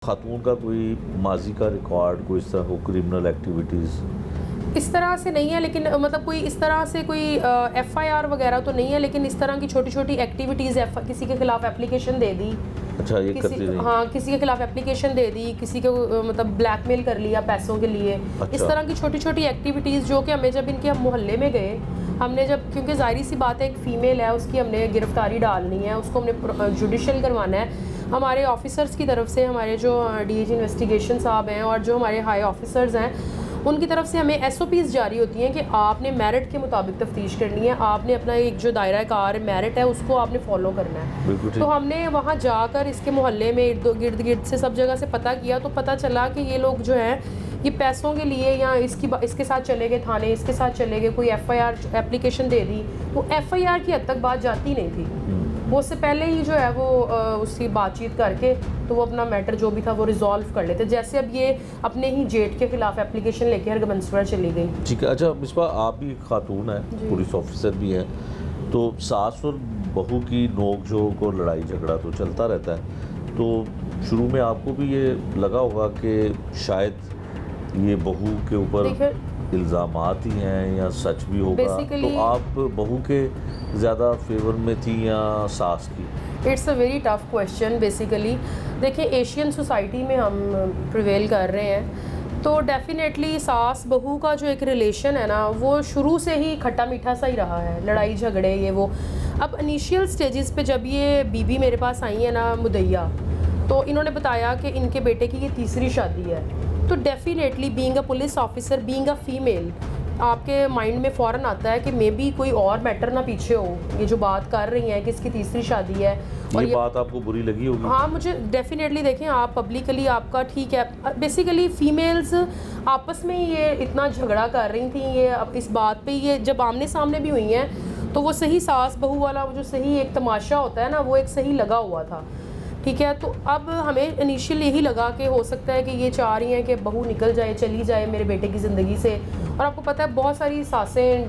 خاتون کا کوئی ماضی کا ریکارڈ، کوئی اس طرح کو کرمنل ایکٹیویٹیز؟ اس طرح سے نہیں ہے، لیکن مطلب کوئی اس طرح سے کوئی ایف آئی آر وغیرہ تو نہیں ہے، لیکن اس طرح کی چھوٹی چھوٹی ایکٹیویٹیز، کسی کے خلاف اپلیکیشن دے دی، اچھا یہ کرتی رہی؟ ہاں کسی کے خلاف اپلیکیشن دے دی، کسی کو مطلب بلیک میل کر لیا پیسوں کے لیے، اس طرح کی چھوٹی چھوٹی ایکٹیویٹیز جو کہ ہمیں جب ان کے ہم محلے میں گئے، ہم نے جب، کیونکہ ظاہری سی بات ہے ایک فیمیل ہے، اس کی ہم نے گرفتاری ڈالنی ہے، اس کو ہم نے جوڈیشل کروانا ہے، ہمارے آفیسرز کی طرف سے، ہمارے جو ڈی ایچ انویسٹیگیشن صاحب ہیں اور جو ہمارے ہائی آفیسرز ہیں ان کی طرف سے ہمیں ایس او پیز جاری ہوتی ہیں کہ آپ نے میرٹ کے مطابق تفتیش کرنی ہے، آپ نے اپنا ایک جو دائرہ کار میرٹ ہے اس کو آپ نے فالو کرنا ہے۔ تو ہم نے وہاں جا کر اس کے محلے میں گرد گرد سے سب جگہ سے پتہ کیا، تو پتہ چلا کہ یہ لوگ جو ہیں یہ پیسوں کے لیے یا اس کے ساتھ چلے گئے تھانے، اس کے ساتھ چلے گئے، کوئی ایف آئی آر اپلیکیشن دے دی، وہ ایف آئی آر کی حد تک بات جاتی نہیں تھی، وہ اس سے پہلے ہی جو ہے وہ اس کی بات چیت کر کے تو وہ اپنا میٹر جو بھی تھا وہ ریزالو کر لیتے، جیسے اب یہ اپنے ہی جیٹ کے خلاف اپلیکیشن لے کے ہرگمنسوار چلی گئی۔ ٹھیک ہے، اچھا مصباح آپ بھی خاتون ہیں، پولیس آفیسر بھی ہیں، تو ساس اور بہو کی نوک جھوک اور لڑائی جھگڑا تو چلتا رہتا ہے، تو شروع میں آپ کو بھی یہ لگا ہوگا کہ شاید یہ بہو کے اوپر الزامات ہی ہیں یا سچ بھی ہوگا، تو آپ بہو کے زیادہ فیور میں تھی یا ساس کی؟ It's a very tough question basically. دیکھیں ایشین سوسائٹی میں ہم پریویل کر رہے ہیں، تو ڈیفینیٹلی ساس بہو کا جو ایک ریلیشن ہے نا وہ شروع سے ہی کھٹا میٹھا سا ہی رہا ہے، لڑائی جھگڑے یہ وہ۔ اب انیشیل سٹیجز پہ جب یہ بی بی میرے پاس آئی ہیں نا مدعیہ، تو انہوں نے بتایا کہ ان کے بیٹے کی یہ تیسری شادی ہے، تو definitely being a police officer, being a female, آپ کے مائنڈ میں فوراً آتا ہے کہ مے بی کوئی اور میٹر نہ پیچھے ہو، یہ جو بات کر رہی ہیں کہ اس کی تیسری شادی ہے، اور یہ بات آپ کو بری لگی ہوگی؟ ہاں مجھے ڈیفینیٹلی، دیکھیں آپ پبلکلی آپ کا ٹھیک ہے، بیسیکلی فیمیلز آپس میں یہ اتنا جھگڑا کر رہی تھیں، یہ اب اس بات پہ یہ جب آمنے سامنے بھی ہوئی ہیں تو وہ صحیح ساس بہو والا جو صحیح ایک تماشا ہوتا ہے نا وہ ایک صحیح لگا ہوا تھا، ٹھیک ہے۔ تو اب ہمیں انیشیل یہی لگا کہ ہو سکتا ہے کہ یہ چاہ رہی ہیں کہ بہو نکل جائے، چلی جائے میرے بیٹے کی زندگی سے، اور آپ کو پتہ ہے بہت ساری ساسیں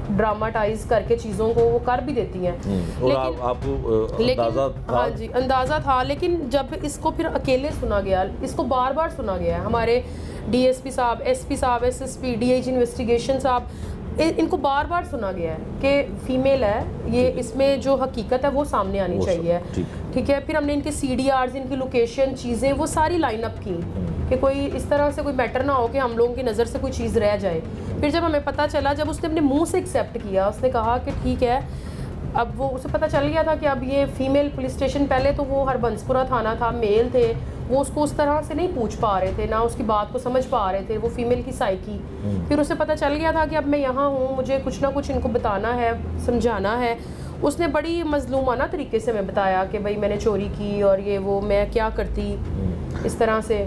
ڈراماٹائز کر کے چیزوں کو وہ کر بھی دیتی ہیں، اور آپ کو اندازہ تھا؟ ہاں جی اندازہ تھا، لیکن جب اس کو پھر اکیلے سنا گیا، اس کو بار بار سنا گیا ہے، ہمارے ڈی ایس پی صاحب، ایس پی صاحب، S S P, D H investigation صاحب، ان کو بار بار سنا گیا ہے کہ فیمیل ہے یہ، اس میں جو حقیقت ہے وہ سامنے آنی چاہیے، ٹھیک ہے۔ پھر ہم نے ان کے سی ڈی آرز، ان کی لوکیشن، چیزیں وہ ساری لائن اپ کی کہ کوئی اس طرح سے کوئی میٹر نہ ہو کہ ہم لوگوں کی نظر سے کوئی چیز رہ جائے۔ پھر جب ہمیں پتہ چلا، جب اس نے اپنے منہ سے ایکسیپٹ کیا، اس نے کہا کہ ٹھیک ہے، اب وہ اسے پتہ چل گیا تھا کہ اب یہ فیمیل پولیس اسٹیشن، پہلے تو وہ ہربنسپورہ تھانہ تھا، میل تھے، وہ اس کو اس طرح سے نہیں پوچھ پا رہے تھے، نہ اس کی بات کو سمجھ پا رہے تھے، وہ فیمیل کی سائیکی۔ پھر اسے پتہ چل گیا تھا کہ اب میں یہاں ہوں، مجھے کچھ نہ کچھ ان کو بتانا ہے، سمجھانا ہے۔ اس نے بڑی مظلومانہ طریقے سے ہمیں بتایا کہ بھائی میں نے چوری کی اور یہ وہ، میں کیا کرتی، اس طرح سے۔